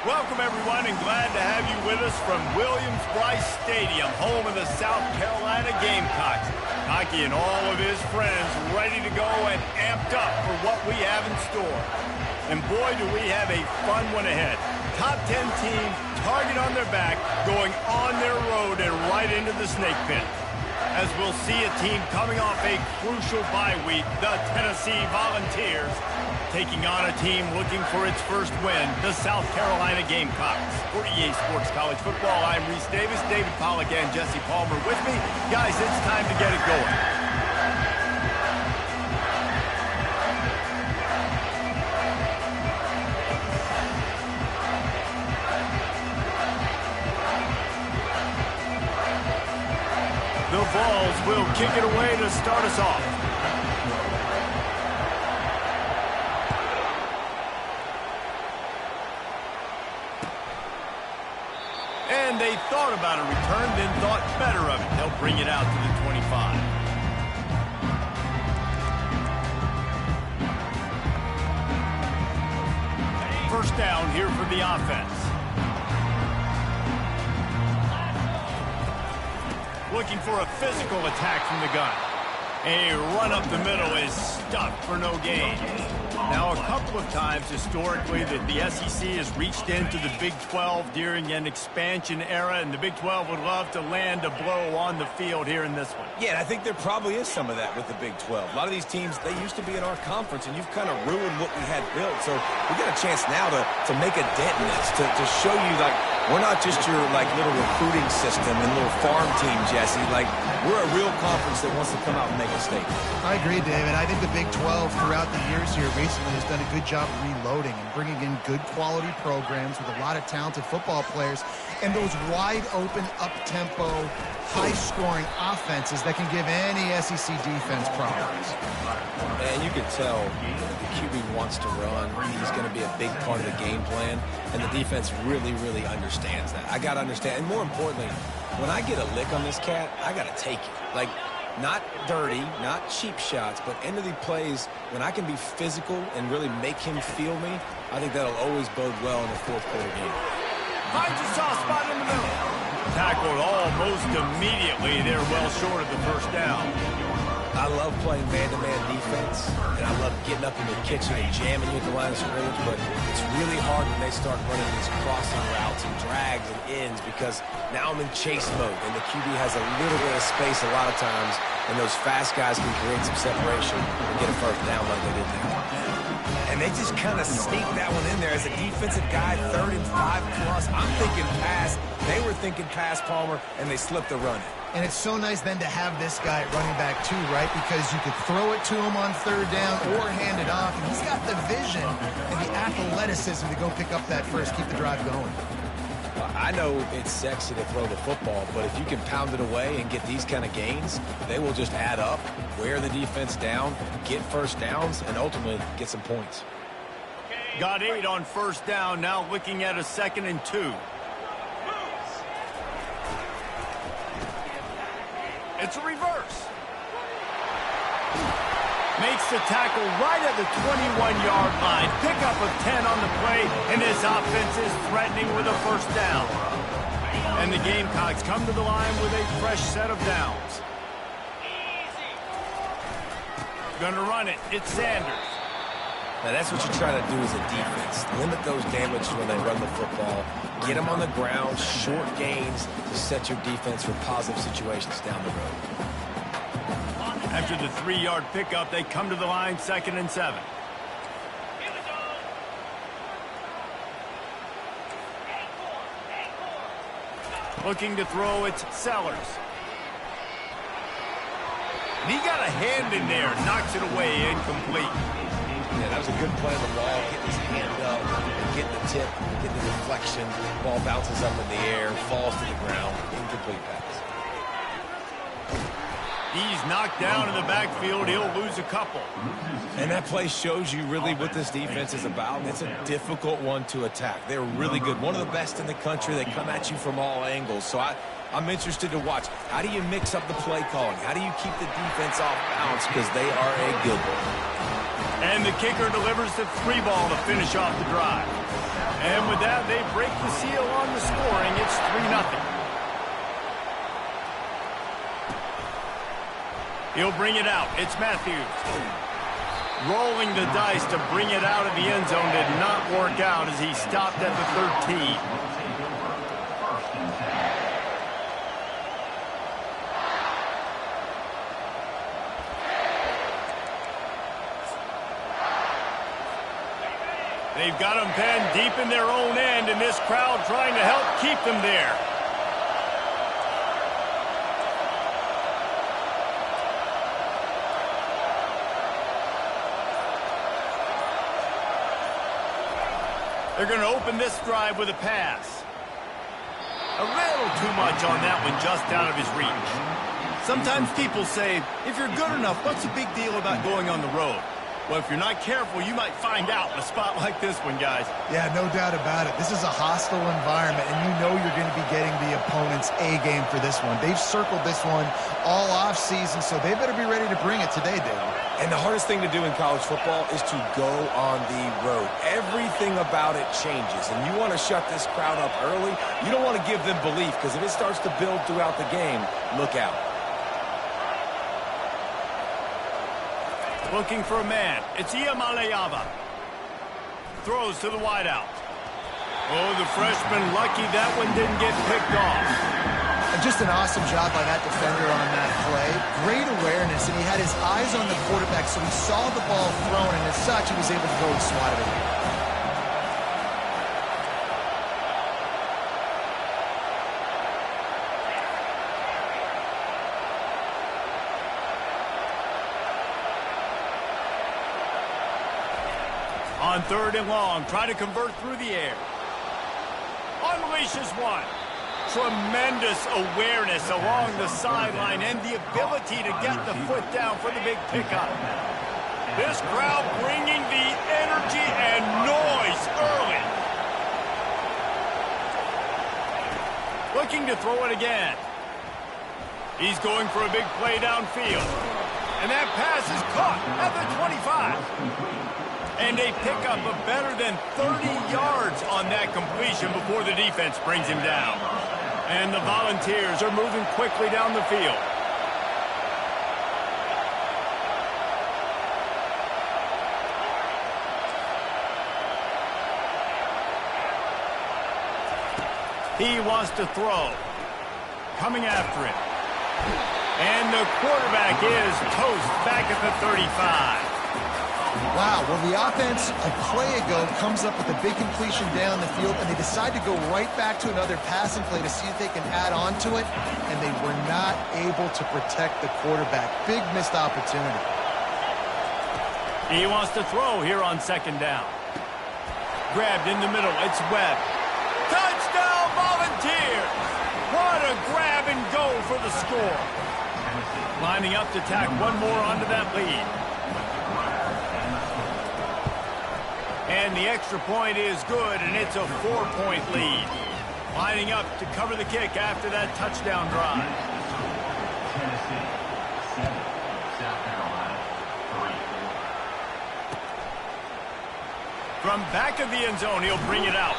Welcome, everyone, and glad to have you with us from Williams-Brice Stadium, home of the South Carolina Gamecocks. Hockey and all of his friends ready to go and amped up for what we have in store. And boy, do we have a fun one ahead. Top 10 team, target on their back, going on their road and right into the snake pit. As we'll see a team coming off a crucial bye week, the Tennessee Volunteers, taking on a team looking for its first win, the South Carolina Gamecocks. For EA Sports College Football, I'm Reese Davis, David Pollack, and Jesse Palmer with me. Guys, it's time to get it going. The Vols will kick it away to start us off. And they thought about a return, then thought better of it. They'll bring it out to the 25. First down here for the offense. Looking for a physical attack from the gun. A run up the middle is stuffed for no gain. Now, a couple of times historically that the SEC has reached into the Big 12 during an expansion era, and the Big 12 would love to land a blow on the field here in this one. Yeah, and I think there probably is some of that with the Big 12. A lot of these teams, they used to be in our conference, and you've kind of ruined what we had built. So we got a chance now to make a dent in this, to show you, like, we're not just your, like, little recruiting system and little farm team, Jesse. Like, we're a real conference that wants to come out and make a statement. I agree, David. I think the Big 12 throughout the years here recently has done a good job reloading and bringing in good quality programs with a lot of talented football players and those wide open, up-tempo, high-scoring offenses that can give any SEC defense problems. And you can tell the QB wants to run. He's going to be a big part of the game plan, and the defense really, really understands that. I got to understand, and more importantly, when I get a lick on this cat, I got to take it. Like, not dirty, not cheap shots, but end of the plays, when I can be physical and really make him feel me, I think that'll always bode well in the fourth quarter game. Finds a soft spot in the middle. Tackled almost immediately. They're well short of the first down. I love playing man-to-man defense, and I love getting up in the kitchen and jamming you at the line of scrimmage, but it's really hard when they start running these crossing routes and drags and ends because now I'm in chase mode, and the QB has a little bit of space a lot of times, and those fast guys can create some separation and get a first down like they did there. And they just kind of sneak that one in there as a defensive guy, 3rd and 5 plus. I'm thinking pass. They were thinking pass, Palmer, and they slipped the run. And it's so nice then to have this guy at running back too, right? Because you could throw it to him on 3rd down or hand it off. And he's got the vision and the athleticism to go pick up that first, keep the drive going. I know it's sexy to throw the football, but if you can pound it away and get these kind of gains, they will just add up, wear the defense down, get first downs, and ultimately get some points. Got 8 on first down, now looking at a 2nd and 2. It's a reverse. Makes the tackle right at the 21-yard line. Pickup of 10 on the play, and this offense is threatening with a first down. And the Gamecocks come to the line with a fresh set of downs. Gonna run it. It's Sanders. Now, that's what you try to do as a defense. Limit those damages when they run the football. Get them on the ground, short gains to set your defense for positive situations down the road. After the 3-yard pickup, they come to the line 2nd and 7. Looking to throw, it's Sellers. And he got a hand in there, knocks it away, incomplete. Yeah, that was a good play on the ball, getting his hand up, getting the tip, getting the deflection. Ball bounces up in the air, falls to the ground, incomplete pass. He's knocked down in the backfield. He'll lose a couple. And that play shows you really what this defense is about. It's a difficult one to attack. They're really good. One of the best in the country. They come at you from all angles. So I'm interested to watch. How do you mix up the play calling? How do you keep the defense off balance? Because they are a good one. And the kicker delivers the 3 ball to finish off the drive. And with that, they break the seal on the scoring. It's 3-0. He'll bring it out. It's Matthews. Rolling the dice to bring it out of the end zone did not work out as he stopped at the 13. They've got them penned deep in their own end, and this crowd trying to help keep them there. They're going to open this drive with a pass. A little too much on that one, just out of his reach. Sometimes people say, if you're good enough, what's the big deal about going on the road? Well, if you're not careful, you might find out in a spot like this one, guys. Yeah, no doubt about it. This is a hostile environment, and you know you're going to be getting the opponent's A game for this one. They've circled this one all offseason, so they better be ready to bring it today, David. And the hardest thing to do in college football is to go on the road. Everything about it changes, and you want to shut this crowd up early. You don't want to give them belief, because if it starts to build throughout the game, look out. Looking for a man. It's Iamaleava. Throws to the wideout. Oh, the freshman lucky that one didn't get picked off. And just an awesome job by that defender on that play. Great awareness, and he had his eyes on the quarterback, so he saw the ball thrown, and as such, he was able to go and swat it away. On 3rd and long, trying to convert through the air. Unleashes one. Tremendous awareness along the sideline and the ability to get the foot down for the big pickup. This crowd bringing the energy and noise early. Looking to throw it again. He's going for a big play downfield. And that pass is caught at the 25. And they pick up a better than 30 yards on that completion before the defense brings him down. And the Volunteers are moving quickly down the field. He wants to throw. Coming after it. And the quarterback is toast back at the 35. Wow, well, the offense a play ago comes up with a big completion down the field, and they decide to go right back to another passing play to see if they can add on to it, and they were not able to protect the quarterback. Big missed opportunity. He wants to throw here on 2nd down. Grabbed in the middle. It's Webb. Touchdown, Volunteers! What a grab and go for the score. Lining up to tack one more onto that lead. And the extra point is good, and it's a 4-point lead. Lining up to cover the kick after that touchdown drive. Tennessee, 7. South Carolina, 3. From back of the end zone, he'll bring it out.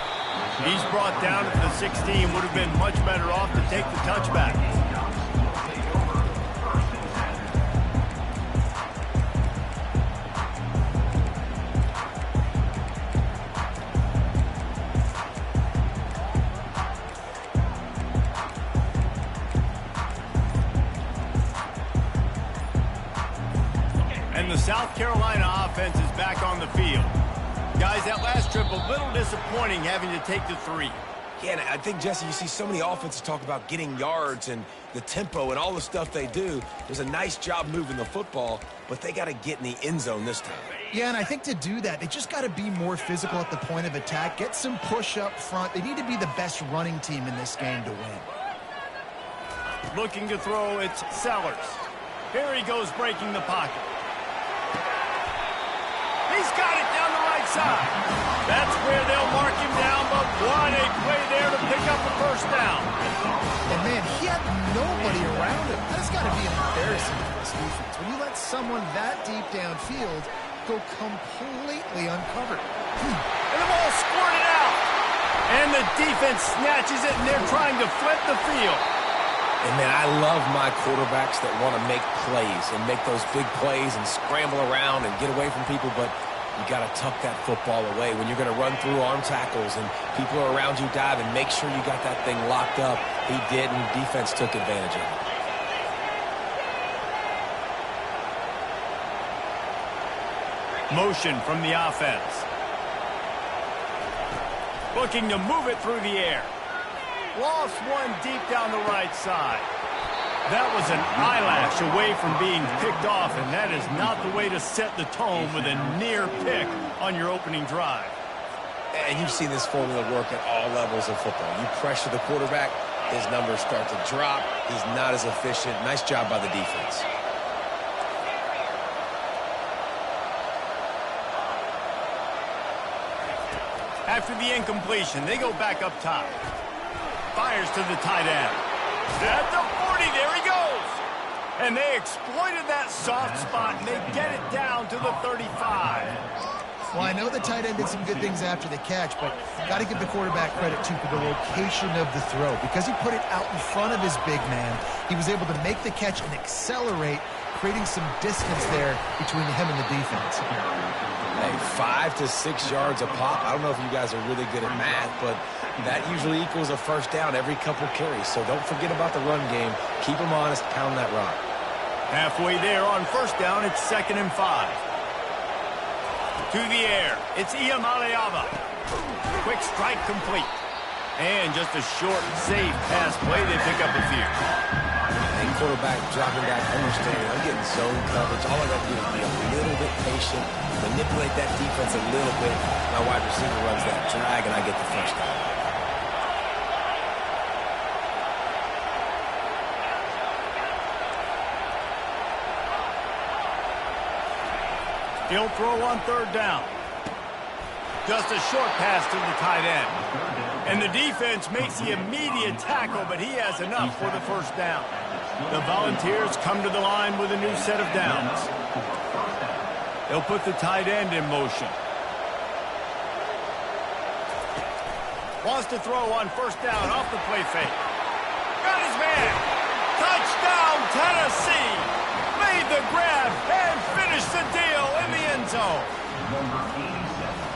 He's brought down at the 16. Would have been much better off to take the touchback. And the South Carolina offense is back on the field. Guys, that last trip, a little disappointing having to take the 3. Yeah, and I think, Jesse, you see so many offenses talk about getting yards and the tempo and all the stuff they do. There's a nice job moving the football, but they got to get in the end zone this time. Yeah, and I think to do that, they just got to be more physical at the point of attack, get some push up front. They need to be the best running team in this game to win. Looking to throw, it's Sellers. Here he goes breaking the pocket. He's got it down the right side. That's where they'll mark him down, but what a play there to pick up the 1st down. And, man, he had nobody around him. That's got to be embarrassing for this defense. When you let someone that deep downfield go completely uncovered. And the ball squirted out. And the defense snatches it, and they're trying to flip the field. And, man, I love my quarterbacks that want to make plays and make those big plays and scramble around and get away from people, but you got to tuck that football away. When you're going to run through arm tackles and people are around you diving, make sure you got that thing locked up. He did, and the defense took advantage of it. Motion from the offense. Looking to move it through the air. Lost one deep down the right side. That was an eyelash away from being picked off, and that is not the way to set the tone with a near pick on your opening drive. And you've seen this formula work at all levels of football. You pressure the quarterback, his numbers start to drop. He's not as efficient. Nice job by the defense. After the incompletion, they go back up top. Fires to the tight end. At the 40, there he goes. And they exploited that soft spot, and they get it down to the 35. Well, I know the tight end did some good things after the catch, but got to give the quarterback credit, too, for the location of the throw. Because he put it out in front of his big man, he was able to make the catch and accelerate, creating some distance there between him and the defense. Hey, 5 to 6 yards a pop. I don't know if you guys are really good at math, but that usually equals a first down every couple carries. So don't forget about the run game. Keep them honest, pound that rock. Halfway there on first down, it's 2nd and 5. To the air, it's Iamaleava. Quick strike complete. And just a short, safe pass play. They pick up a few. And quarterback dropping back, understanding I'm getting zone coverage. All I got to do is be a little bit patient, manipulate that defense a little bit. My wide receiver runs that drag, and I get the first down. He'll throw on 3rd down. Just a short pass to the tight end. And the defense makes the immediate tackle, but he has enough for the first down. The Volunteers come to the line with a new set of downs. They'll put the tight end in motion. Wants to throw on first down off the play fake. Got his man. Touchdown, Tennessee. Made the grab and finished the deal in the end zone.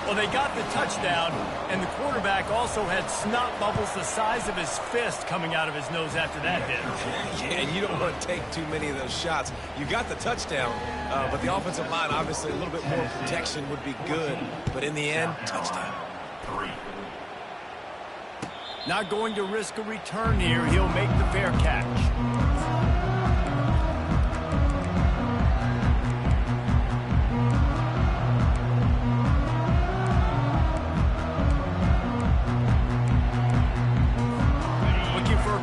Well, they got the touchdown, and the quarterback also had snot bubbles the size of his fist coming out of his nose after that hit. Yeah, and you don't want to take too many of those shots. You got the touchdown, but the offensive line, obviously, a little bit more protection would be good. But in the end, touchdown. Not going to risk a return here. He'll make the fair catch.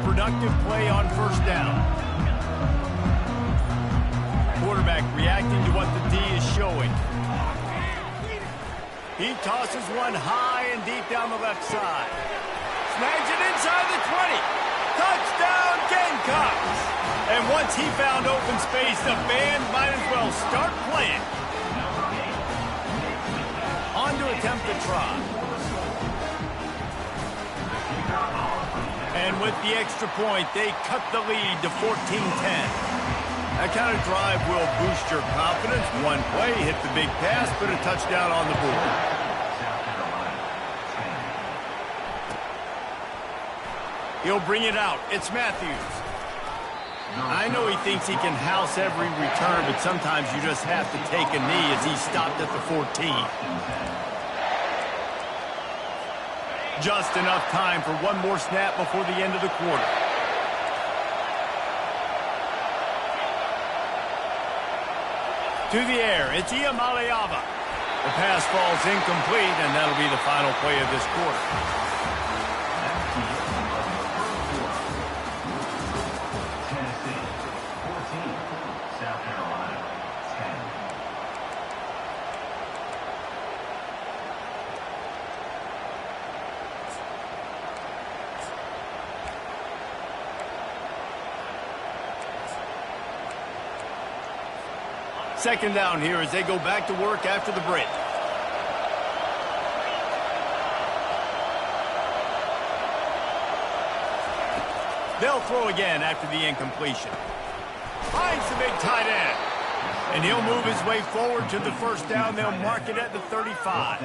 Productive play on first down. Quarterback reacting to what the D is showing. He tosses one high and deep down the left side. Snags it inside the 20. Touchdown, Gamecocks! And once he found open space, the band might as well start playing. On to attempt the try. And with the extra point, they cut the lead to 14-10. That kind of drive will boost your confidence. One play, hit the big pass, put a touchdown on the board. He'll bring it out. It's Matthews. I know he thinks he can house every return, but sometimes you just have to take a knee as he stopped at the 14. Just enough time for one more snap before the end of the quarter. To the air, it's Iamaleava. The pass falls incomplete, and that'll be the final play of this quarter. Second down here as they go back to work after the break. They'll throw again after the incompletion. Finds the big tight end. And he'll move his way forward to the first down. They'll mark it at the 35.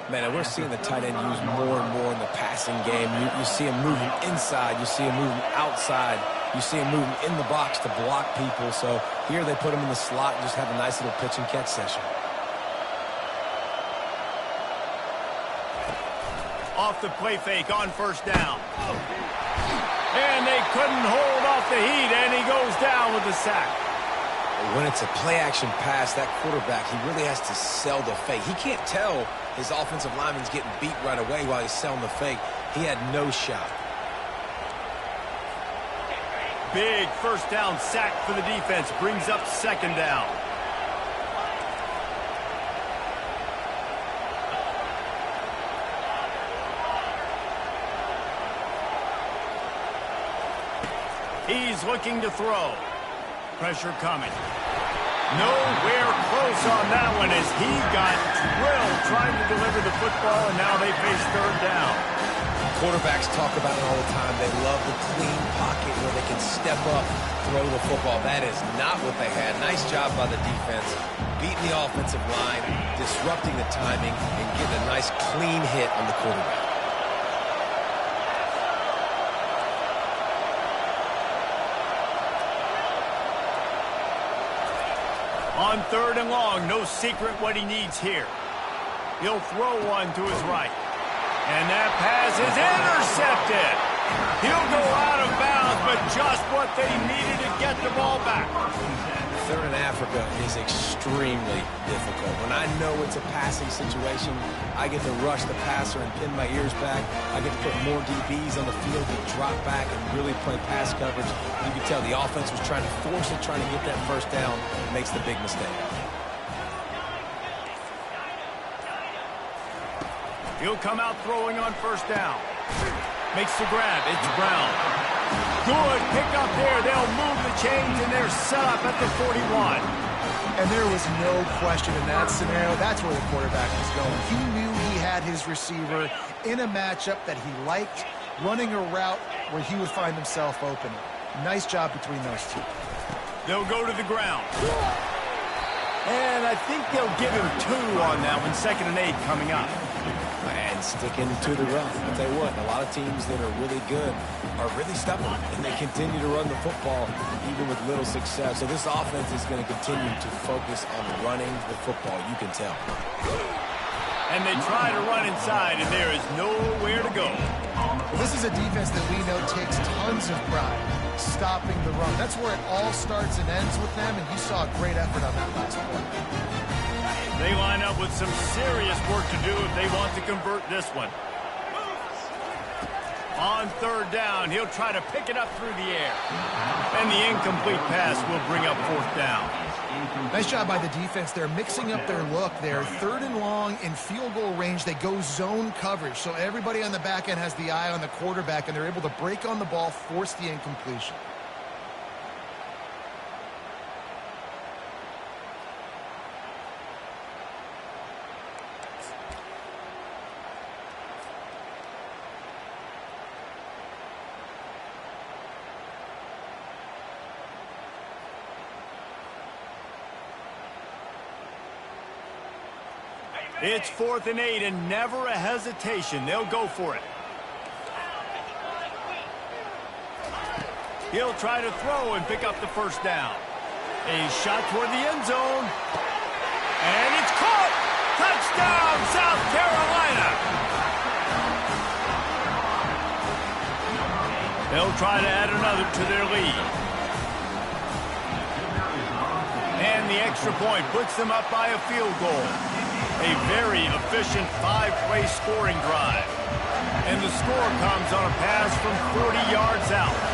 Man, and we're seeing the tight end used more and more in the passing game. You see him moving inside. You see him moving outside. You see him moving in the box to block people. So here they put him in the slot and just have a nice little pitch and catch session. Off the play fake on first down. And they couldn't hold off the heat, and he goes down with the sack. When it's a play-action pass, that quarterback, he really has to sell the fake. He can't tell his offensive lineman's getting beat right away while he's selling the fake. He had no shot. Big first down sack for the defense. Brings up second down. He's looking to throw. Pressure coming. Nowhere close on that one as he got drilled trying to deliver the football, and now they face third down. Quarterbacks talk about it all the time. They love the clean pocket where they can step up, throw the football. That is not what they had. Nice job by the defense, beating the offensive line, disrupting the timing, and getting a nice clean hit on the quarterback. On third and long, no secret what he needs here. He'll throw one to his right. And that pass is intercepted. He'll go out of bounds, but just what they needed to get the ball back. Third in Africa is extremely difficult. When I know it's a passing situation, I get to rush the passer and pin my ears back. I get to put more DBs on the field to drop back and really play pass coverage. You can tell the offense was trying to force it, trying to get that first down, makes the big mistake. He'll come out throwing on first down. Makes the grab. It's Brown. Good pick up there. They'll move the chains, and they're set up at the 41. And there was no question in that scenario. That's where the quarterback was going. He knew he had his receiver in a matchup that he liked, running a route where he would find himself open. Nice job between those two. They'll go to the ground. And I think they'll give him 2 on that one. 2nd and 8 coming up. And sticking to the run. I'll tell you what, a lot of teams that are really good are really stubborn, and they continue to run the football even with little success. So this offense is going to continue to focus on running the football, you can tell. And they try to run inside, and there is nowhere to go. This is a defense that we know takes tons of pride stopping the run. That's where it all starts and ends with them, and you saw a great effort on that last play. They line up with some serious work to do if they want to convert this one. On third down, he'll try to pick it up through the air. And the incomplete pass will bring up 4th down. Nice job by the defense. They're mixing up their look there. 3rd and long in field goal range. They go zone coverage. So everybody on the back end has the eye on the quarterback, and they're able to break on the ball, force the incompletion. It's 4th and 8 and never a hesitation. They'll go for it. He'll try to throw and pick up the first down. A shot toward the end zone. And it's caught! Touchdown, South Carolina! They'll try to add another to their lead. And the extra point puts them up by a field goal. A very efficient 5-play scoring drive. And the score comes on a pass from 40 yards out.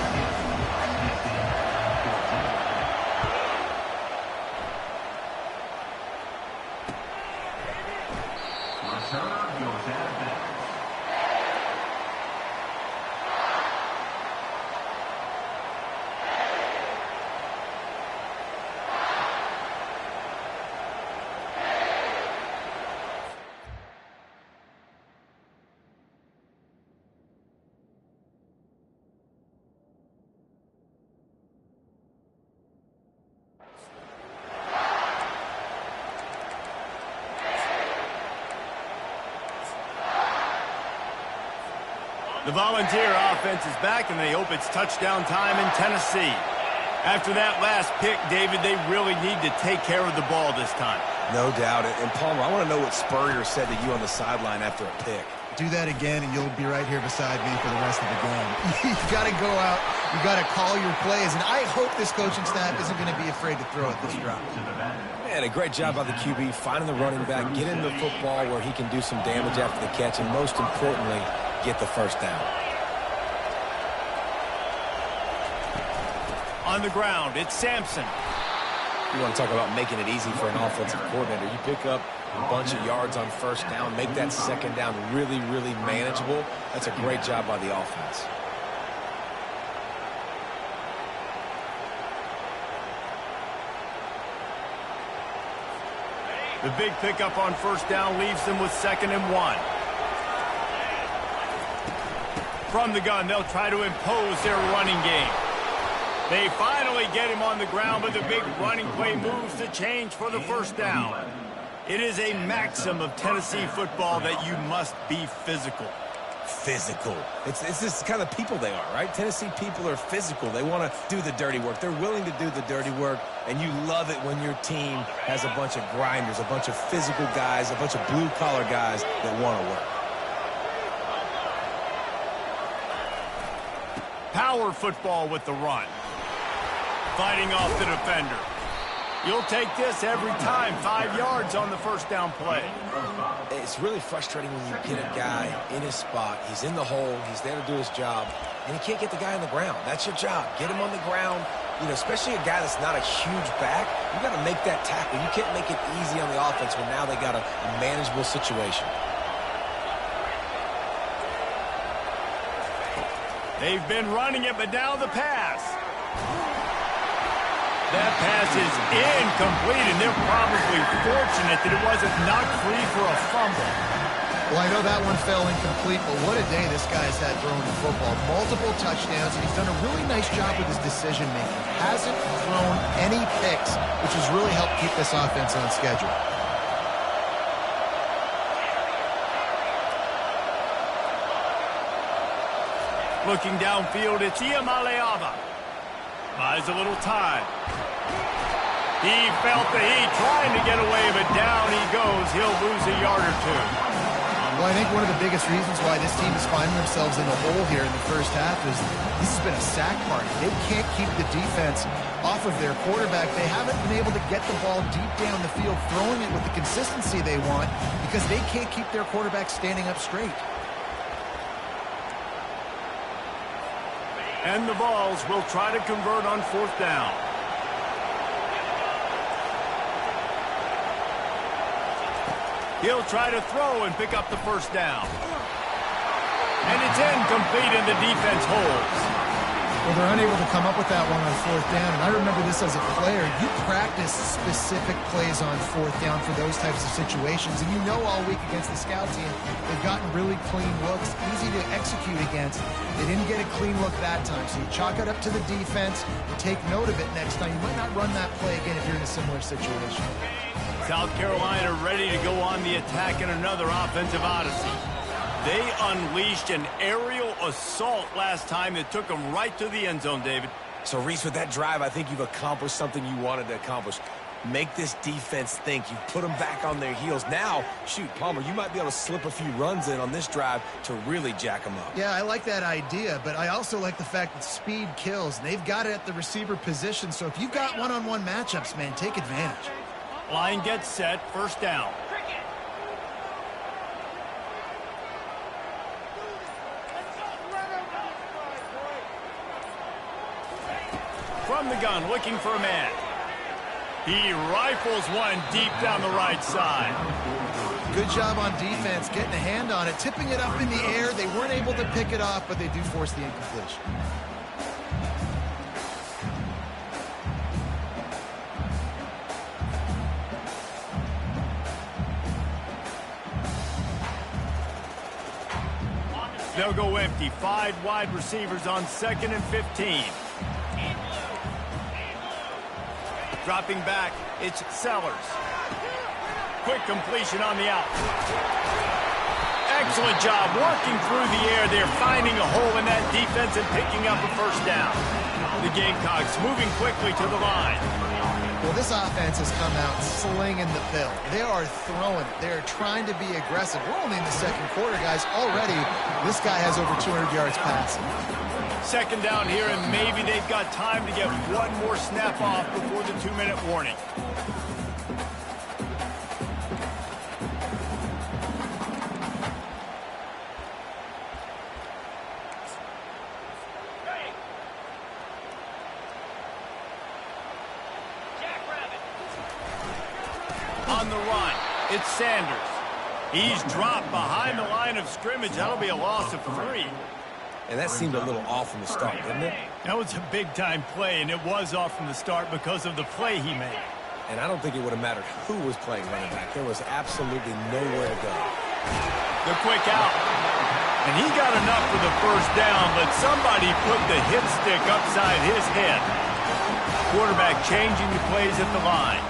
The Volunteer offense is back, and they hope it's touchdown time in Tennessee. After that last pick, David, they really need to take care of the ball this time. No doubt. And Palmer, I want to know what Spurrier said to you on the sideline after a pick. Do that again, and you'll be right here beside me for the rest of the game. You've got to go out. You've got to call your plays, and I hope this coaching staff isn't going to be afraid to throw at this drop. Man, a great job by the QB, finding the running back, getting the football where he can do some damage after the catch, and most importantly, get the first down. On the ground, it's Sampson. You want to talk about making it easy for an offensive coordinator. You pick up a bunch of yards on first down, make that second down really, really manageable. That's a great job by the offense. The big pickup on first down leaves them with 2nd and 1. From the gun, they'll try to impose their running game. They finally get him on the ground, but the big running play moves the change for the first down. It is a maxim of Tennessee football that you must be physical. Physical. It's this kind of people they are, right? Tennessee people are physical. They want to do the dirty work. They're willing to do the dirty work, and you love it when your team has a bunch of grinders, a bunch of physical guys, a bunch of blue-collar guys that want to work. Power football with the run. Fighting off the defender. You'll take this every time. 5 yards on the first down play. It's really frustrating when you get a guy in his spot. He's in the hole. He's there to do his job, and he can't get the guy on the ground. That's your job. Get him on the ground. You know, especially a guy that's not a huge back. You got to make that tackle. You can't make it easy on the offense when now they got a manageable situation. They've been running it, but now the pass. That pass is incomplete, and they're probably fortunate that it wasn't knocked free for a fumble. Well, I know that one fell incomplete, but what a day this guy's had throwing the football. Multiple touchdowns, and he's done a really nice job with his decision-making. Hasn't thrown any picks, which has really helped keep this offense on schedule. Looking downfield, it's Iamaleava. Buys a little time. He felt the heat trying to get away, but down he goes. He'll lose a yard or two. Well, I think one of the biggest reasons why this team is finding themselves in the hole here in the first half is this has been a sack party. They can't keep the defense off of their quarterback. They haven't been able to get the ball deep down the field, throwing it with the consistency they want because they can't keep their quarterback standing up straight. And the Vols will try to convert on fourth down. He'll try to throw and pick up the first down. And it's incomplete, and the defense holds. Well, they're unable to come up with that one on fourth down, and I remember this as a player. You practice specific plays on fourth down for those types of situations, and you know all week against the scout team, they've gotten really clean looks, easy to execute against. They didn't get a clean look that time, so you chalk it up to the defense. You take note of it next time. You might not run that play again if you're in a similar situation. South Carolina ready to go on the attack in another offensive odyssey. They unleashed an aerial assault last time that took them right to the end zone, David. So, Reese, with that drive, I think you've accomplished something you wanted to accomplish. Make this defense think. You put them back on their heels. Now, shoot, Palmer, you might be able to slip a few runs in on this drive to really jack them up. Yeah, I like that idea, but I also like the fact that speed kills. And they've got it at the receiver position, so if you've got one-on-one matchups, man, take advantage. Line gets set, first down. From the gun, looking for a man. He rifles one deep down the right side. Good job on defense, getting a hand on it, tipping it up in the air. They weren't able to pick it off, but they do force the incompletion. They'll go empty. 5 wide receivers on 2nd and 15. Dropping back, it's Sellers. Quick completion on the out. Excellent job working through the air there, finding a hole in that defense and picking up a first down. The Gamecocks moving quickly to the line. Well, this offense has come out slinging the pill. They are throwing it. They're trying to be aggressive. We're only in the second quarter, guys. Already, this guy has over 200 yards passing. Second down here, and maybe they've got time to get one more snap off before the 2-minute warning. On the run, it's Sanders. He's dropped behind the line of scrimmage. That'll be a loss of 3. And that seemed a little off from the start, didn't it? That was a big-time play, and it was off from the start because of the play he made. And I don't think it would have mattered who was playing running back. There was absolutely nowhere to go. The quick out. And he got enough for the first down, but somebody put the hit stick upside his head. Quarterback changing the plays at the line.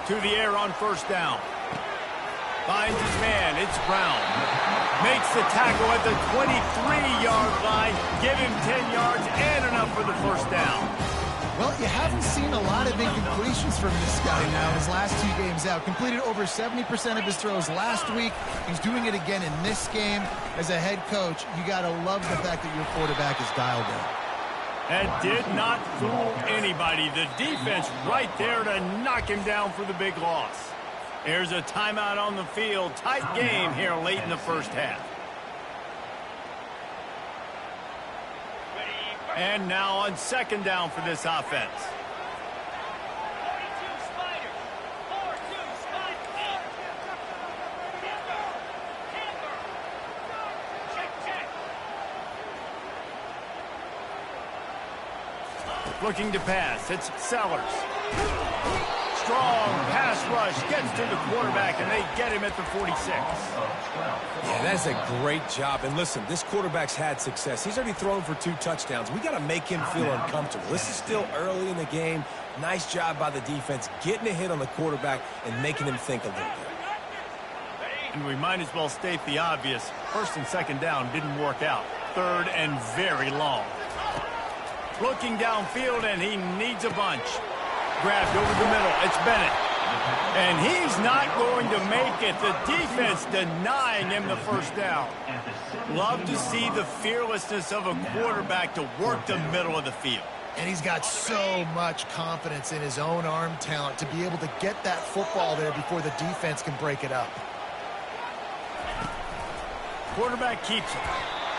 To the air on first down. Finds his man. It's Brown. Makes the tackle at the 23-yard line. Give him 10 yards and enough for the first down. Well, you haven't seen a lot of incompletions from this guy now his last 2 games out. Completed over 70% of his throws last week. He's doing it again in this game. As a head coach, you got to love the fact that your quarterback is dialed in. That did not fool anybody. The defense right there to knock him down for the big loss. There's a timeout on the field. Tight game here late in the first half. And now on second down for this offense. Looking to pass. It's Sellers. Strong pass rush gets to the quarterback, and they get him at the 46. Yeah, that's a great job. And listen, this quarterback's had success. He's already thrown for 2 touchdowns. We got to make him feel uncomfortable. This is still early in the game. Nice job by the defense, getting a hit on the quarterback and making him think a little bit. And we might as well state the obvious. First and second down didn't work out. Third and very long. Looking downfield, and he needs a bunch. Grabbed over the middle. It's Bennett. And he's not going to make it. The defense denying him the first down. Love to see the fearlessness of a quarterback to work the middle of the field. And he's got so much confidence in his own arm talent to be able to get that football there before the defense can break it up. Quarterback keeps it.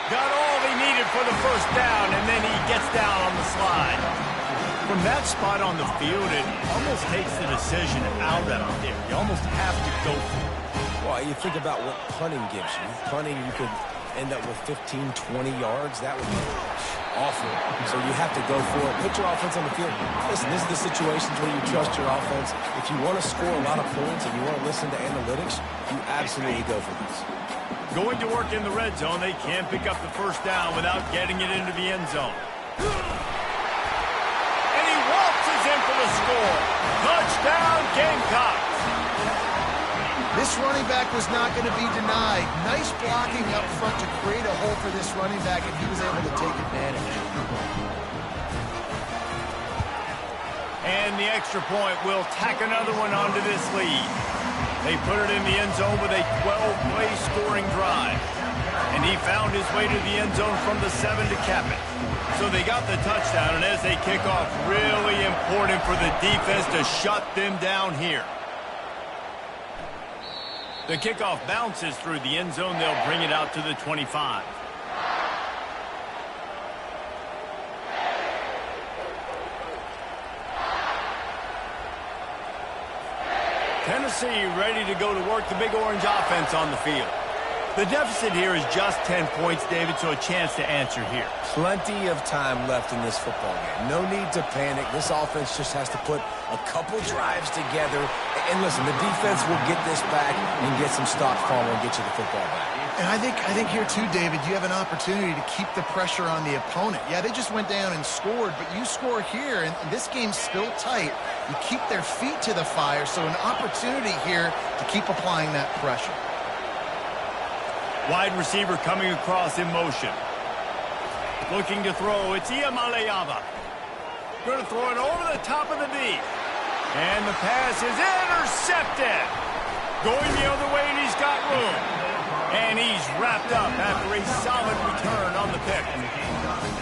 Got all he needed for the first down, and then he gets down on the slide. From that spot on the field, it almost takes the decision out of there. You almost have to go for it. Well, you think about what punting gives you. Punting, you could end up with 15, 20 yards. That would be awful. So you have to go for it. Put your offense on the field. Listen, this is the situations where you trust your offense. If you want to score a lot of points and you want to listen to analytics, you absolutely go for this. Going to work in the red zone. They can't pick up the first down without getting it into the end zone. And he waltzes in for the score. Touchdown, Gamecocks. This running back was not going to be denied. Nice blocking up front to create a hole for this running back, and he was able to take advantage. And the extra point will tack another one onto this lead. They put it in the end zone with a 12-play scoring drive. And he found his way to the end zone from the 7 to cap it. So they got the touchdown, and as they kick off, really important for the defense to shut them down here. The kickoff bounces through the end zone. They'll bring it out to the 25. Tennessee ready to go to work. The Big Orange offense on the field. The deficit here is just 10 points, David, so a chance to answer here. Plenty of time left in this football game. No need to panic. This offense just has to put a couple drives together. And listen, the defense will get this back and get some stops falling and get you the football back. And I think here too, David, you have an opportunity to keep the pressure on the opponent. Yeah, they just went down and scored, but you score here, and this game's still tight. You keep their feet to the fire, so an opportunity here to keep applying that pressure. Wide receiver coming across in motion. Looking to throw. It's Iamaleava. Going to throw it over the top of the knee. And the pass is intercepted. Going the other way, and he's got room. And he's wrapped up after a solid return on the pick.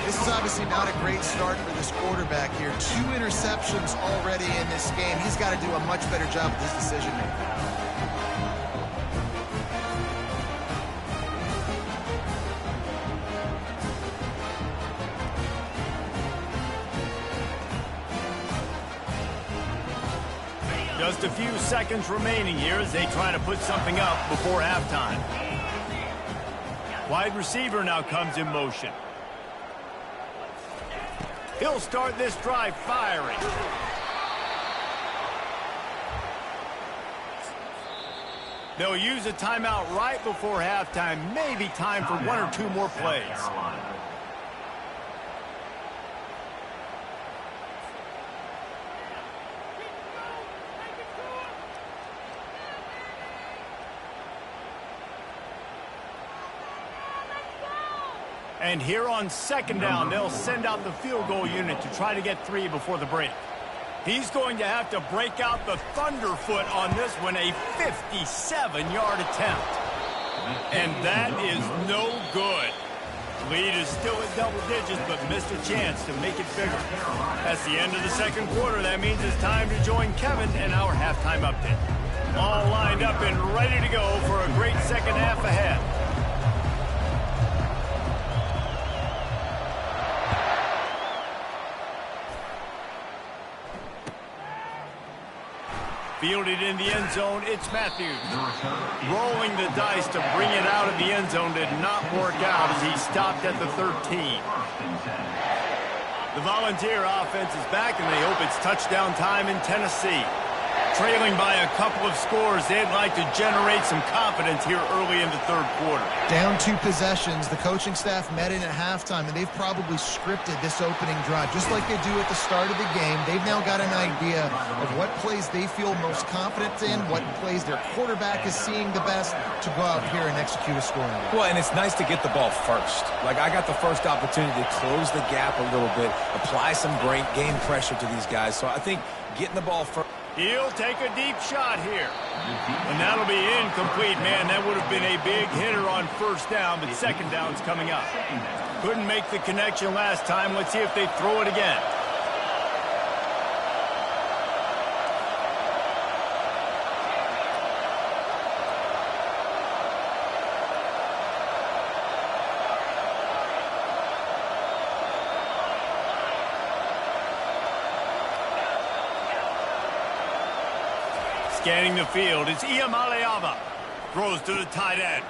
This is obviously not a great start for this quarterback here. 2 interceptions already in this game. He's got to do a much better job with his decision-making. Just a few seconds remaining here as they try to put something up before halftime. Wide receiver now comes in motion. He'll start this drive firing. They'll use a timeout right before halftime. Maybe time for 1 or 2 more plays. And here on second down, they'll send out the field goal unit to try to get 3 before the break. He's going to have to break out the thunderfoot on this one, a 57-yard attempt. And that is no good. Lead is still at double digits, but missed a chance to make it bigger. That's the end of the second quarter. That means it's time to join Kevin and our halftime update. All lined up and ready to go for a great second half ahead. Fielded in the end zone, it's Matthews. Rolling the dice to bring it out of the end zone did not work out as he stopped at the 13. The Volunteer offense is back, and they hope it's touchdown time in Tennessee. Trailing by a couple of scores, they'd like to generate some confidence here early in the third quarter. Down 2 possessions, the coaching staff met in at halftime, and they've probably scripted this opening drive. Just like they do at the start of the game, they've now got an idea of what plays they feel most confident in, what plays their quarterback is seeing the best to go out here and execute a scoring. Well, and it's nice to get the ball first. Like, I got the first opportunity to close the gap a little bit, apply some great game pressure to these guys. So I think getting the ball first. He'll take a deep shot here. And that'll be incomplete, man. That would have been a big hitter on first down, but second down's coming up. Couldn't make the connection last time. Let's see if they throw it again. Scanning the field, it's Iamaleava. Throws to the tight end.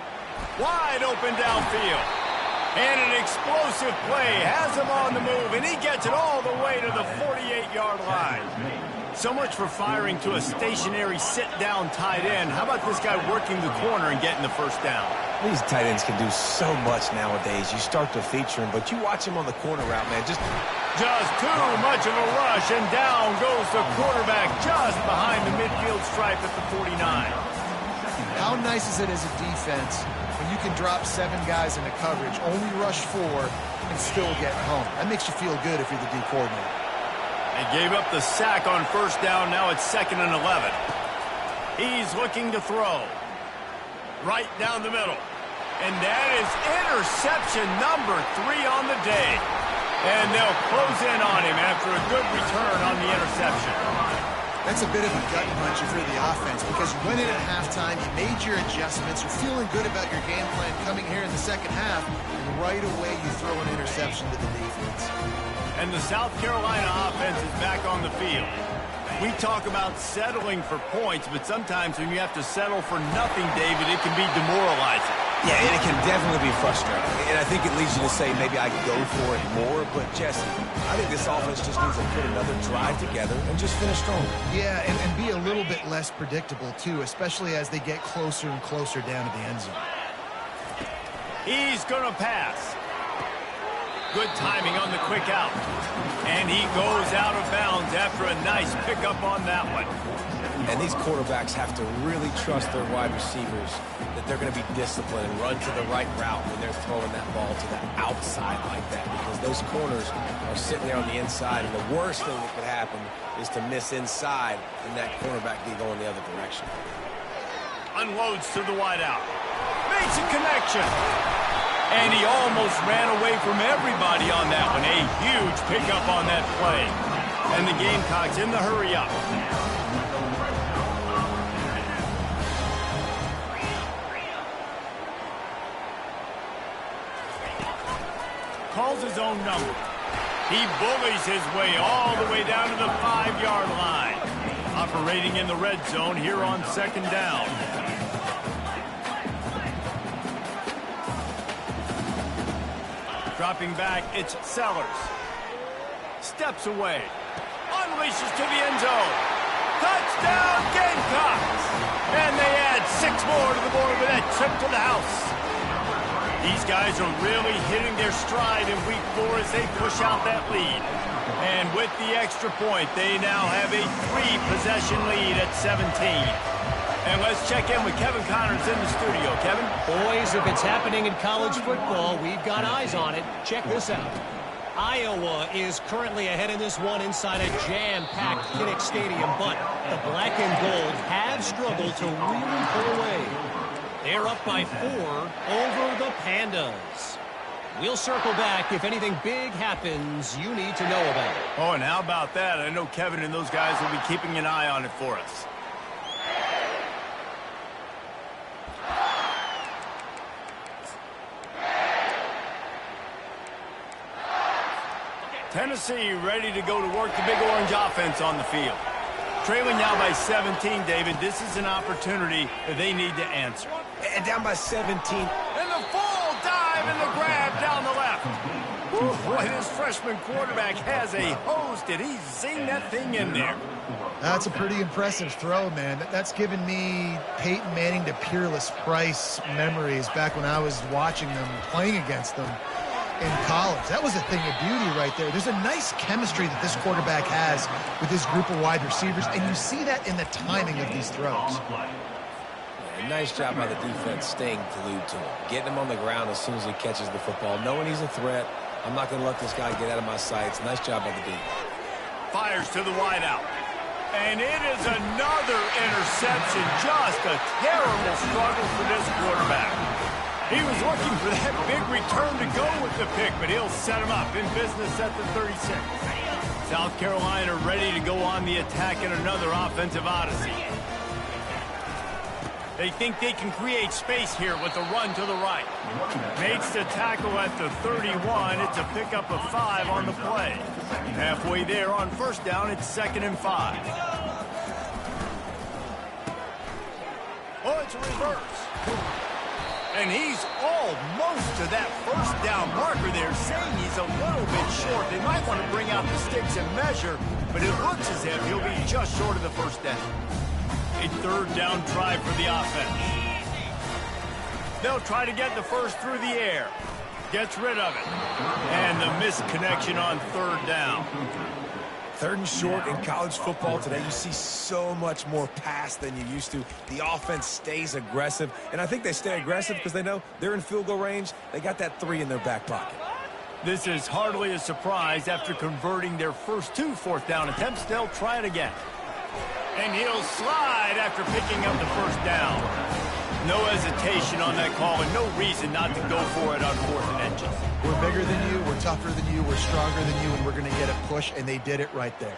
Wide open downfield. And an explosive play has him on the move, and he gets it all the way to the 48-yard line. So much for firing to a stationary sit-down tight end. How about this guy working the corner and getting the first down? These tight ends can do so much nowadays. You start to feature him, but you watch him on the corner route, man. Just too much of a rush, and down goes the quarterback just behind the midfield stripe at the 49. How nice is it as a defense when you can drop 7 guys into coverage, only rush 4, and still get home? That makes you feel good if you're the D coordinator. They gave up the sack on first down. Now it's 2nd and 11. He's looking to throw. Right down the middle. And that is interception number 3 on the day. And they'll close in on him after a good return on the interception. That's a bit of a gut punch for the offense because you went in at halftime, you made your adjustments, you're feeling good about your game plan coming here in the second half, and right away you throw an interception to the defense. And the South Carolina offense is back on the field. We talk about settling for points, but sometimes when you have to settle for nothing, David, it can be demoralizing. Yeah, and it can definitely be frustrating. And I think it leads you to say maybe I go for it more. But, Jesse, I think this offense just needs to put another drive together and just finish strong. Yeah, and be a little bit less predictable, too, especially as they get closer and closer down to the end zone. He's going to pass. Good timing on the quick out. And he goes out of bounds after a nice pickup on that one. And these quarterbacks have to really trust their wide receivers that they're going to be disciplined and run to the right route when they're throwing that ball to the outside like that, because those corners are sitting there on the inside, and the worst thing that could happen is to miss inside and that cornerback be going the other direction. Unloads to the wideout. Makes a connection. And he almost ran away from everybody on that one. A huge pickup on that play. And the Gamecocks in the hurry up. Calls his own number. He bullies his way all the way down to the 5-yard line. Operating in the red zone here on 2nd down. Dropping back, it's Sellers. Steps away. Unleashes to the end zone. Touchdown, Gamecocks! And they add 6 more to the board with that trip to the house. These guys are really hitting their stride in week 4 as they push out that lead. And with the extra point, they now have a 3-possession lead at 17. And let's check in with Kevin Connors in the studio. Kevin? Boys, if it's happening in college football, we've got eyes on it. Check this out. Iowa is currently ahead in this one inside a jam-packed Kinnick Stadium, but the black and gold have struggled to really pull away. They're up by 4 over the Pandas. We'll circle back if anything big happens you need to know about. Oh, and how about that? I know Kevin and those guys will be keeping an eye on it for us. Tennessee ready to go to work the Big Orange offense on the field. Trailing now by 17, David. This is an opportunity that they need to answer. And down by 17. And the full dive and the grab down the left. Whew, boy, this freshman quarterback has a hose. Did he zing that thing in there? That's a pretty impressive throw, man. That's given me Peyton Manning to Peerless Price memories back when I was watching them, playing against them in college. That was a thing of beauty right there. There's a nice chemistry that this quarterback has with his group of wide receivers, and you see that in the timing of these throws. Yeah, nice job by the defense staying glued to him, getting him on the ground as soon as he catches the football, knowing he's a threat. I'm not going to let this guy get out of my sights. Nice job by the D. Fires to the wideout. And it is another interception. Just a terrible struggle for this quarterback. He was looking for that big return to go with the pick, but he'll set him up in business at the 36. South Carolina ready to go on the attack in another offensive odyssey. They think they can create space here with the run to the right. Makes the tackle at the 31. It's a pickup of 5 on the play. Halfway there on 1st down, it's 2nd and 5. Oh, it's a reverse. And he's almost to that 1st down marker there, saying he's a little bit short. They might want to bring out the sticks and measure, but it looks as if he'll be just short of the 1st down. A 3rd down try for the offense. They'll try to get the 1st through the air. Gets rid of it. And the missed connection on 3rd down. 3rd and short in college football today. You see so much more pass than you used to. The offense stays aggressive, and I think they stay aggressive because they know they're in field goal range. They got that 3 in their back pocket. This is hardly a surprise. After converting their first 2 4th down attempts, they'll try it again. And he'll slide after picking up the 1st down. No hesitation on that call, and no reason not to go for it on 4th and inches. We're bigger than you, we're tougher than you, we're stronger than you, and we're going to get a push, and they did it right there.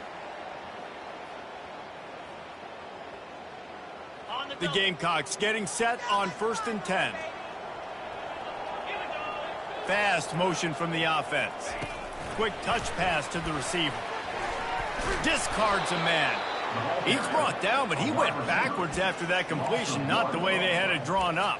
The Gamecocks getting set on 1st and 10. Fast motion from the offense. Quick touch pass to the receiver. Discards a man. He's brought down, but he went backwards after that completion, not the way they had it drawn up.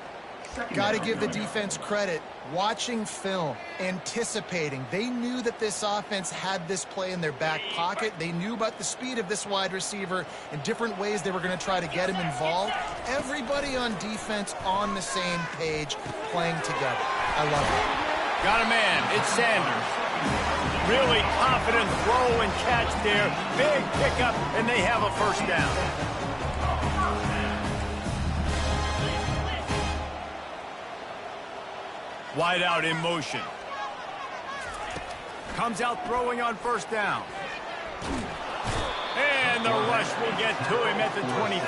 Got to give the defense credit. Watching film, anticipating. They knew that this offense had this play in their back pocket. They knew about the speed of this wide receiver and different ways they were going to try to get him involved. Everybody on defense on the same page, playing together. I love it. Got a man. It's Sanders. Really confident throw and catch there. Big pickup, and they have a first down. Wide out in motion. Comes out throwing on first down. And the rush will get to him at the 25.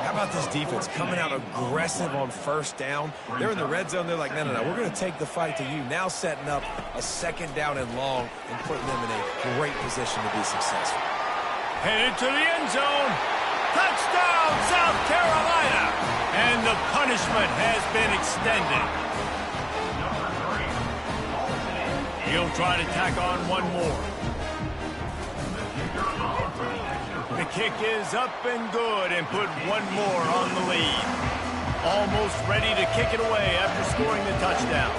How about this defense coming out aggressive on first down? They're in the red zone. They're like, no, we're going to take the fight to you. Now setting up a second down and long and putting them in a great position to be successful. Headed to the end zone. Touchdown, South Carolina. And the punishment has been extended. He'll try to tack on one more. The kick is up and good and put one more on the lead. Almost ready to kick it away after scoring the touchdown.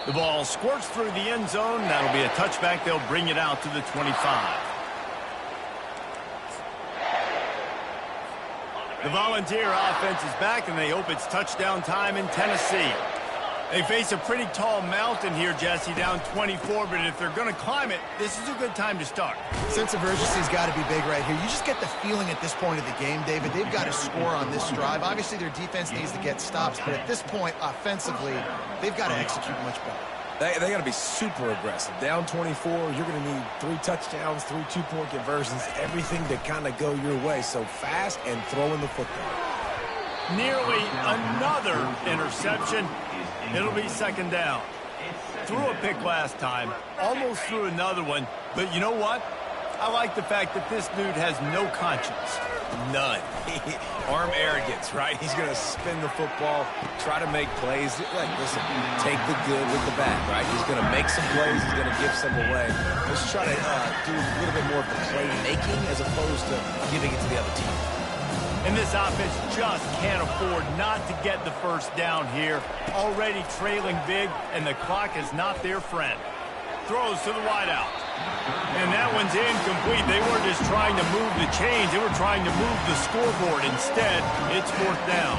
The ball squirts through the end zone. That'll be a touchback. They'll bring it out to the 25. The Volunteer offense is back, and they hope it's touchdown time in Tennessee. They face a pretty tall mountain here, Jesse, down 24, but if they're going to climb it, this is a good time to start. Sense of urgency's got to be big right here. You just get the feeling at this point of the game, David, they've got to score on this drive. Obviously, their defense needs to get stops, but at this point, offensively, they've got to execute much better. They got to be super aggressive. Down 24, you're going to need 3 touchdowns, 3 two-point conversions, everything to kind of go your way. So fast and throwing the football. Nearly another interception. It'll be second down. Threw a pick last time, almost threw another one, but you know what? I like the fact that this dude has no conscience. None. Arm arrogance, right? He's going to spin the football, try to make plays. Like, listen, take the good with the bad, right? He's going to make some plays. He's going to give some away. Let's try to do a little bit more of the playmaking as opposed to giving it to the other team. And this offense just can't afford not to get the first down here. Already trailing big, and the clock is not their friend. Throws to the wideout. And that one's incomplete. They weren't just trying to move the chains. They were trying to move the scoreboard. Instead, it's fourth down.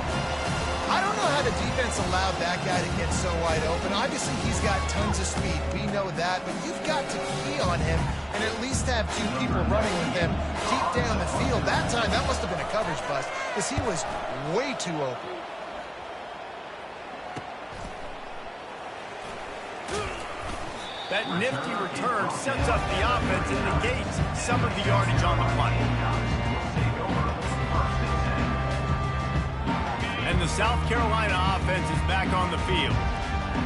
I don't know how the defense allowed that guy to get so wide open. Obviously, he's got tons of speed. We know that. But you've got to key on him and at least have 2 people running with him deep down the field. That time, that must have been a coverage bust because he was way too open. That nifty return sets up the offense and negates some of the yardage on the punt. And the South Carolina offense is back on the field.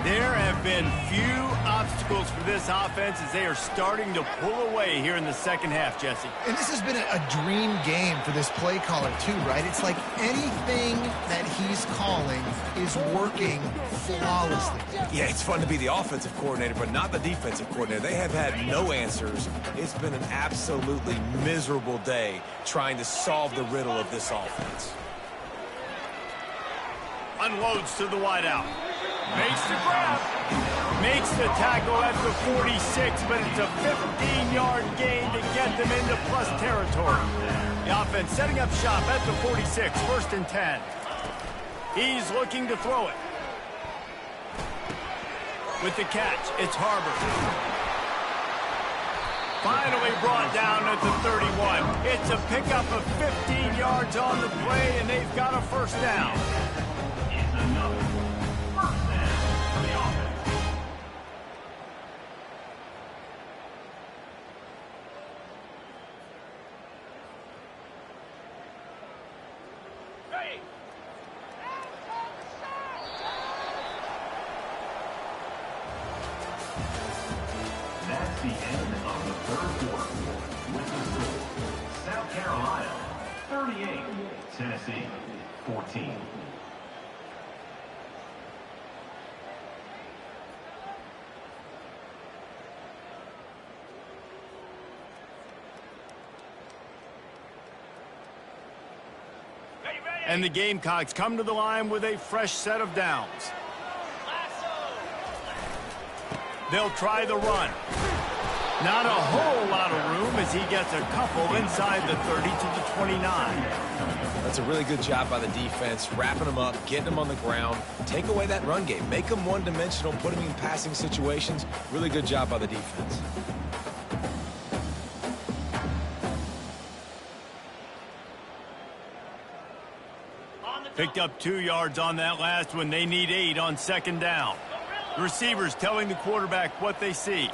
There have been few obstacles for this offense as they are starting to pull away here in the second half, Jesse. And this has been a dream game for this play caller, too, right? It's like anything that he's calling is working flawlessly. Yeah, it's fun to be the offensive coordinator, but not the defensive coordinator. They have had no answers. It's been an absolutely miserable day trying to solve the riddle of this offense. Unloads to the wideout. Makes the grab. Makes the tackle at the 46, but it's a 15-yard gain to get them into plus territory. The offense setting up shop at the 46, first and 10. He's looking to throw it. With the catch, it's Harbor. Finally brought down at the 31. It's a pickup of 15 yards on the play, and they've got a first down. Another first down for the offense. That's the end of the third quarter. With the score, South Carolina 38, Tennessee 14. And the Gamecocks come to the line with a fresh set of downs. They'll try the run. Not a whole lot of room as he gets a couple inside the 30 to the 29. That's a really good job by the defense, wrapping them up, getting them on the ground. Take away that run game. Make them one-dimensional, put them in passing situations. Really good job by the defense. Picked up 2 yards on that last one. They need 8 on second down. The receivers telling the quarterback what they see.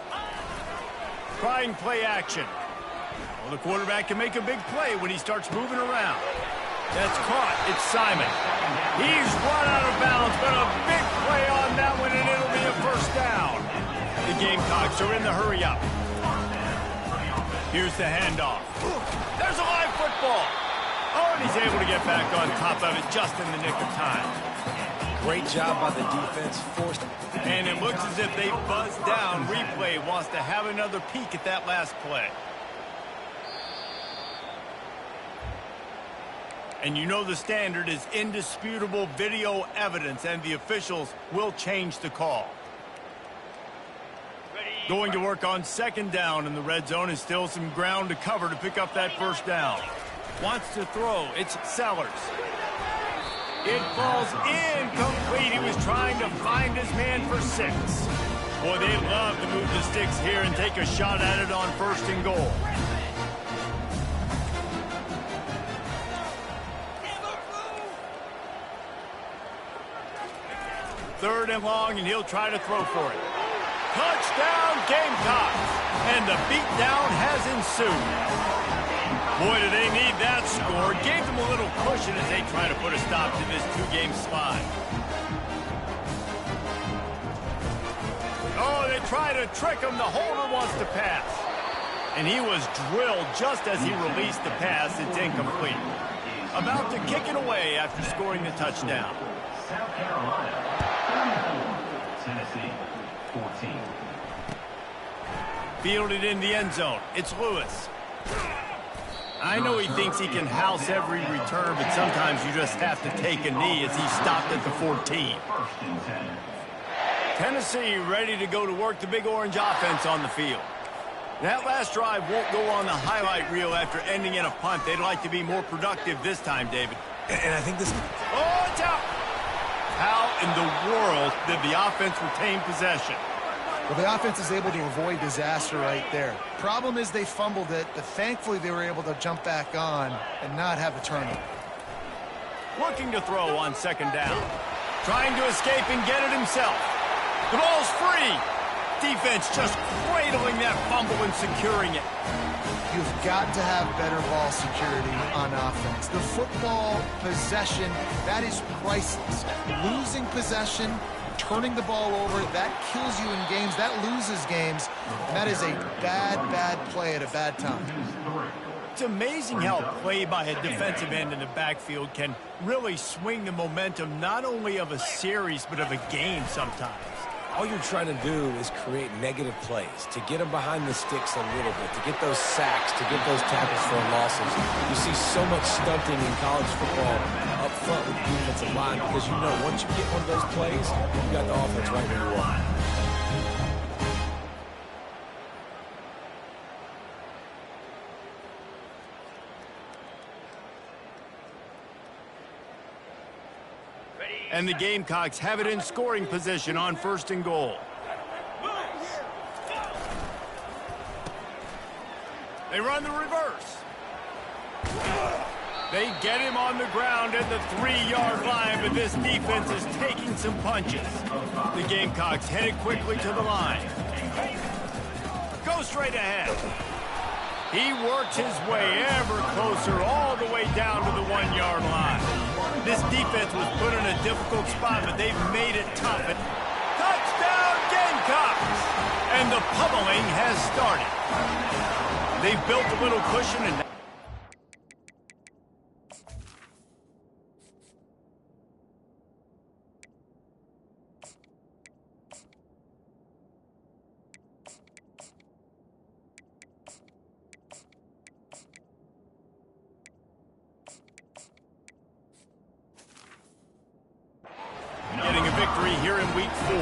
Trying play action. Well, the quarterback can make a big play when he starts moving around. That's caught. It's Simon. He's run out of bounds, but a big play on that one, and it'll be a first down. The Gamecocks are in the hurry-up. Here's the handoff. There's a live football. Oh, and he's able to get back on top of it just in the nick of time. Great job by the defense. Forced. And it looks as if they buzzed down. Replay wants to have another peek at that last play. And you know the standard is indisputable video evidence, and the officials will change the call. Going to work on second down in the red zone, is still some ground to cover to pick up that first down. Wants to throw. It's Sellers. It falls incomplete. He was trying to find his man for 6. Boy, they love to move the sticks here and take a shot at it on first and goal. Third and long, and he'll try to throw for it. Touchdown, Gamecocks! And the beatdown has ensued. Boy, do they need that score. Gave them a little cushion as they try to put a stop to this 2-game slide. Oh, they try to trick him. The holder wants to pass. And he was drilled just as he released the pass. It's incomplete. About to kick it away after scoring the touchdown. South Carolina, Tennessee, 14. Fielded in the end zone. It's Lewis. I know he thinks he can house every return, but sometimes you just have to take a knee as he stopped at the 14. Tennessee ready to go to work the Big Orange offense on the field. That last drive won't go on the highlight reel after ending in a punt. They'd like to be more productive this time, David. And I think this... Oh, it's out! How in the world did the offense retain possession? Well, the offense is able to avoid disaster right there. Problem is they fumbled it, but thankfully they were able to jump back on and not have a turnover. Looking to throw on second down. Trying to escape and get it himself. The ball's free. Defense just cradling that fumble and securing it. You've got to have better ball security on offense. The football possession, that is priceless. Losing possession, turning the ball over, that kills you in games, that loses games. That is a bad, bad play at a bad time. It's amazing how play by a defensive end in the backfield can really swing the momentum not only of a series but of a game sometimes. All you're trying to do is create negative plays, to get them behind the sticks a little bit, to get those sacks, to get those tackles for losses. You see so much stunting in college football up front with the defensive line because you know once you get one of those plays, you got the offense right where you are. And the Gamecocks have it in scoring position on first and goal. They run the reverse. They get him on the ground at the 3-yard line, but this defense is taking some punches. The Gamecocks headed quickly to the line. Go straight ahead. He works his way ever closer all the way down to the 1-yard line. This defense was put in a difficult spot, but they've made it tough. Touchdown, Gamecocks! And the pummeling has started. They've built a little cushion and... Week 4.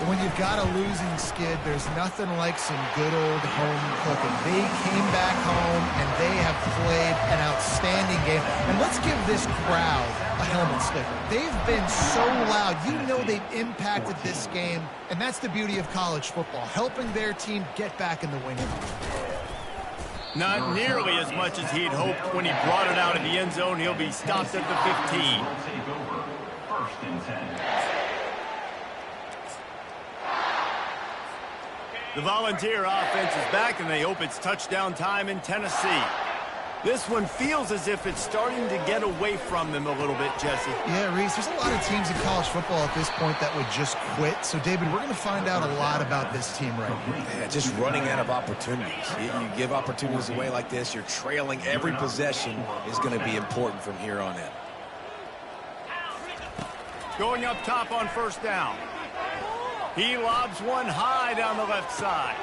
When you've got a losing skid, there's nothing like some good old home cooking. They came back home, and they have played an outstanding game. And let's give this crowd a helmet sticker. They've been so loud. You know they've impacted this game, and that's the beauty of college football, helping their team get back in the winning. Not nearly as much as he'd hoped when he brought it out of the end zone. He'll be stopped at the 15. First and 10. The Volunteer offense is back, and they hope it's touchdown time in Tennessee. This one feels as if it's starting to get away from them a little bit, Jesse. Yeah, Reese, there's a lot of teams in college football at this point that would just quit. So, David, we're going to find out a lot about this team right here. Yeah, just running out of opportunities. You give opportunities away like this, you're trailing. Every possession is going to be important from here on in. Going up top on first down. He lobs one high down the left side.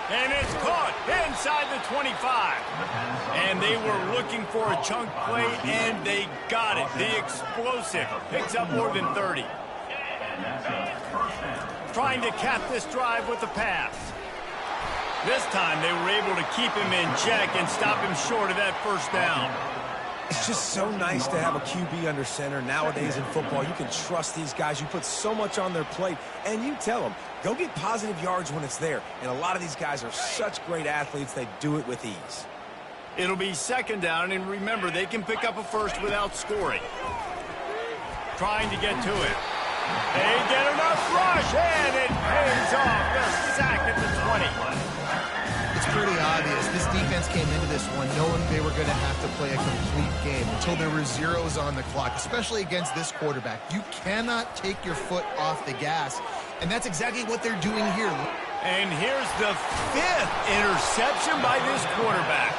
And it's caught inside the 25. And they were looking for a chunk play, and they got it. The explosive picks up more than 30. Trying to cap this drive with a pass. This time they were able to keep him in check and stop him short of that first down. It's just so nice to have a QB under center. Nowadays in football, you can trust these guys. You put so much on their plate, and you tell them, go get positive yards when it's there. And a lot of these guys are such great athletes, they do it with ease. It'll be second down, and remember, they can pick up a first without scoring. Trying to get to it. They get enough rush, and it pays off. The sack at the 20. It's pretty obvious. This defense came into this one knowing they were going to have to play a complete game until there were zeros on the clock, especially against this quarterback. You cannot take your foot off the gas, and that's exactly what they're doing here. And here's the 5th interception by this quarterback.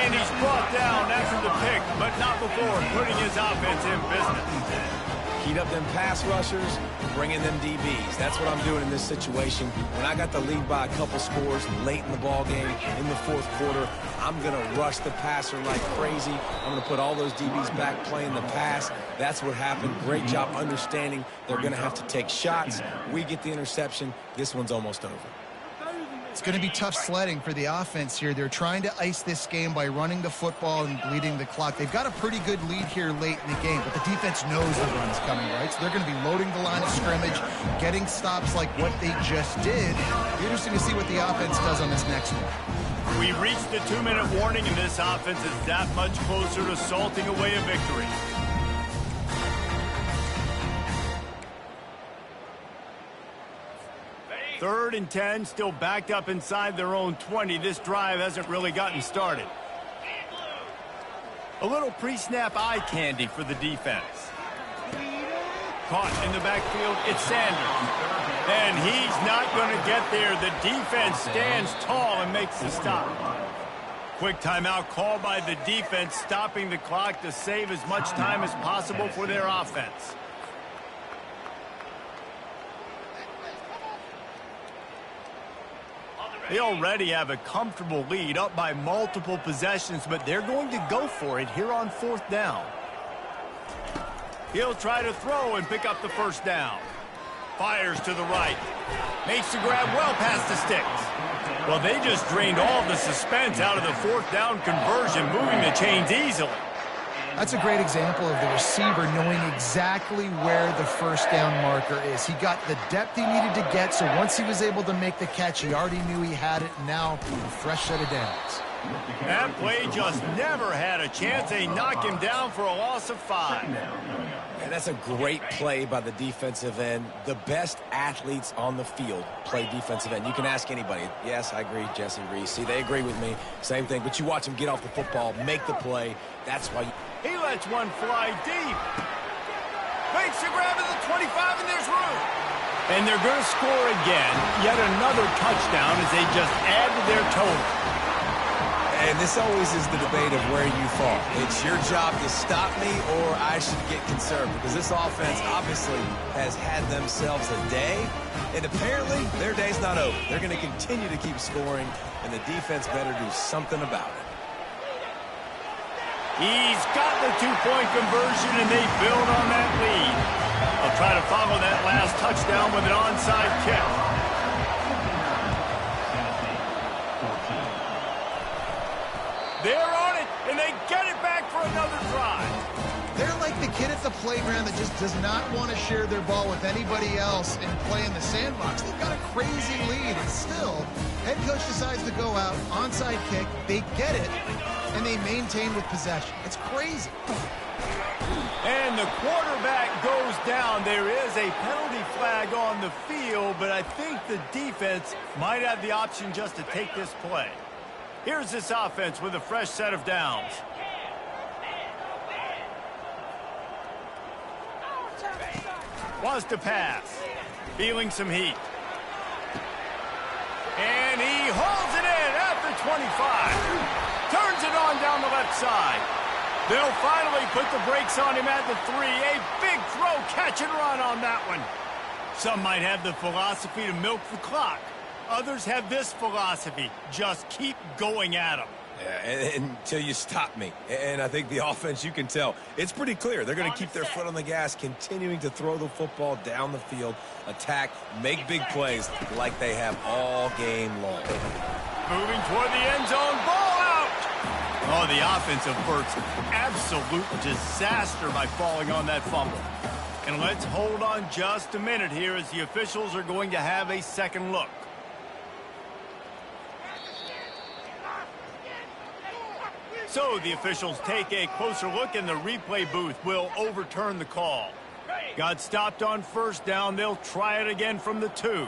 And he's brought down after the pick, but not before putting his offense in business. Heat up them pass rushers, bring in them DBs. That's what I'm doing in this situation. When I got the lead by a couple scores late in the ball game, in the fourth quarter, I'm going to rush the passer like crazy. I'm going to put all those DBs back playing the pass. That's what happened. Great job understanding they're going to have to take shots. We get the interception. This one's almost over. It's going to be tough sledding for the offense here. They're trying to ice this game by running the football and bleeding the clock. They've got a pretty good lead here late in the game, but the defense knows the run's coming, right? So they're going to be loading the line of scrimmage, getting stops like what they just did. Interesting to see what the offense does on this next one. We reached the 2-minute warning, and this offense is that much closer to salting away a victory. Third and 10, still backed up inside their own 20. This drive hasn't really gotten started. A little pre-snap eye candy for the defense. Caught in the backfield, it's Sanders. And he's not going to get there. The defense stands tall and makes the stop. Quick timeout called by the defense, stopping the clock to save as much time as possible for their offense. They already have a comfortable lead, up by multiple possessions, but they're going to go for it here on fourth down. He'll try to throw and pick up the first down. Fires to the right. Makes the grab well past the sticks. Well, they just drained all the suspense out of the fourth down conversion, moving the chains easily. That's a great example of the receiver knowing exactly where the first down marker is. He got the depth he needed to get, so once he was able to make the catch, he already knew he had it, and now a fresh set of downs. That play just never had a chance. They knock him down for a loss of 5. And that's a great play by the defensive end. The best athletes on the field play defensive end. You can ask anybody. Yes, I agree, Jesse, Reese. See, they agree with me. Same thing. But you watch them get off the football, make the play. That's why you... He lets one fly deep. Makes the grab at the 25, and there's room. And they're going to score again. Yet another touchdown as they just add to their total. And this always is the debate of where you fall. It's your job to stop me, or I should get concerned, because this offense obviously has had themselves a day, and apparently their day's not over. They're going to continue to keep scoring, and the defense better do something about it. He's got the 2-point conversion, and they build on that lead. They'll try to follow that last touchdown with an onside kick. They're on it, and they get it back for another drive. They're like the kid at the playground that just does not want to share their ball with anybody else and play in the sandbox. They've got a crazy lead, and still, head coach decides to go out, onside kick, they get it, and they maintain with possession. It's crazy. And the quarterback goes down. There is a penalty flag on the field, but I think the defense might have the option just to take this play. Here's this offense with a fresh set of downs. Wants to pass. Feeling some heat. And he hauls it in at the 25. Turns it on down the left side. They'll finally put the brakes on him at the 3. A big throw, catch and run on that one. Some might have the philosophy to milk the clock. Others have this philosophy, just keep going at them. Yeah, until you stop me. And I think the offense, you can tell, it's pretty clear. They're going to keep their foot on the gas, continuing to throw the football down the field, attack, make big plays like they have all game long. Moving toward the end zone, ball out! Oh, the offense averts absolute disaster by falling on that fumble. And let's hold on just a minute here as the officials are going to have a second look. So the officials take a closer look, and the replay booth will overturn the call. Got stopped on first down. They'll try it again from the 2.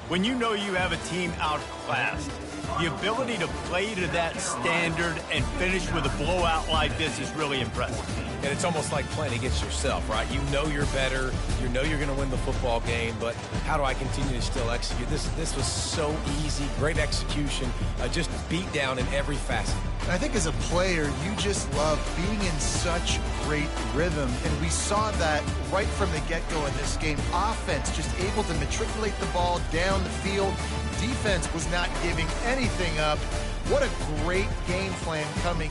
When you know you have a team outclassed, the ability to play to that standard and finish with a blowout like this is really impressive. And it's almost like playing against yourself, right? You know you're better. You know you're going to win the football game, but how do I continue to still execute? This was so easy. Great execution. Just beat down in every facet. And I think as a player, you just love being in such great rhythm. And we saw that right from the get-go in this game. Offense just able to matriculate the ball down the field. Defense was not giving anything up. What a great game plan coming